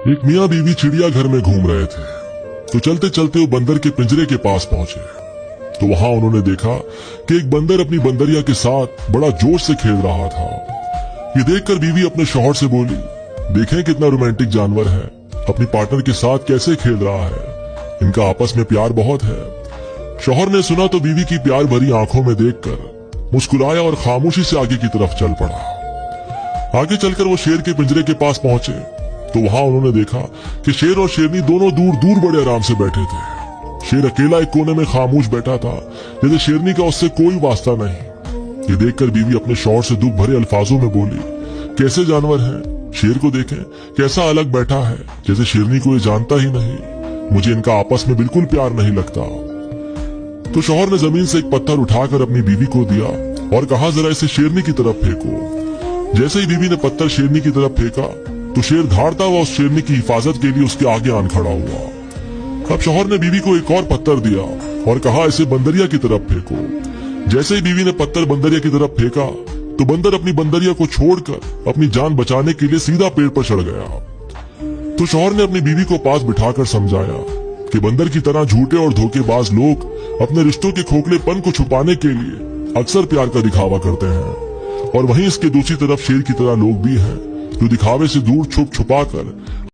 एक मियाँ बीवी चिड़िया घर में घूम रहे थे तो चलते चलते वो बंदर के पिंजरे के पास पहुंचे। तो वहां उन्होंने देखा कि एक बंदर अपनी बंदरिया के साथ बड़ा जोश से खेल रहा था। ये देखकर बीवी अपने शौहर से बोली, देखें कितना रोमांटिक जानवर है, अपनी पार्टनर के साथ कैसे खेल रहा है, इनका आपस में प्यार बहुत है। शौहर ने सुना तो बीवी की प्यार भरी आंखों में देखकर मुस्कुराया और खामोशी से आगे की तरफ चल पड़ा। आगे चलकर वो शेर के पिंजरे के पास पहुंचे तो वहां उन्होंने देखा कि शेर और शेरनी दोनों दूर दूर बड़े आराम से बैठे थे। शेर अकेला एक कोने में खामोश बैठा था, जैसे शेरनी का उससे कोई वास्ता नहीं। ये देखकर बीवी अपने शौहर से दुख भरे अल्फाजों में बोली, कैसे जानवर हैं, शेर को देखें कैसा अलग बैठा है, जैसे शेरनी को ये जानता ही नहीं। मुझे इनका आपस में बिल्कुल प्यार नहीं लगता। तो शौहर ने जमीन से एक पत्थर उठाकर अपनी बीवी को दिया और कहा, जरा इसे शेरनी की तरफ फेंको। जैसे ही बीवी ने पत्थर शेरनी की तरफ फेंका तो शेर धाड़ता हुआ उस शेरनी की हिफाजत के लिए उसके आगे आन खड़ा हुआ। अब शौहर ने बीवी को एक और पत्थर दिया और कहा, इसे बंदरिया की तरफ फेंको। जैसे ही बीवी ने पत्थर बंदरिया की तरफ फेंका तो बंदर अपनी बंदरिया को छोड़कर अपनी जान बचाने के लिए सीधा पेड़ पर चढ़ गया। तो शौहर ने अपनी बीवी को पास बिठाकर समझाया कि बंदर की तरह झूठे और धोखेबाज लोग अपने रिश्तों के खोखलेपन को छुपाने के लिए अक्सर प्यार का दिखावा करते हैं, और वहीं इसके दूसरी तरफ शेर की तरह लोग भी हैं जो दिखावे से दूर छुपा कर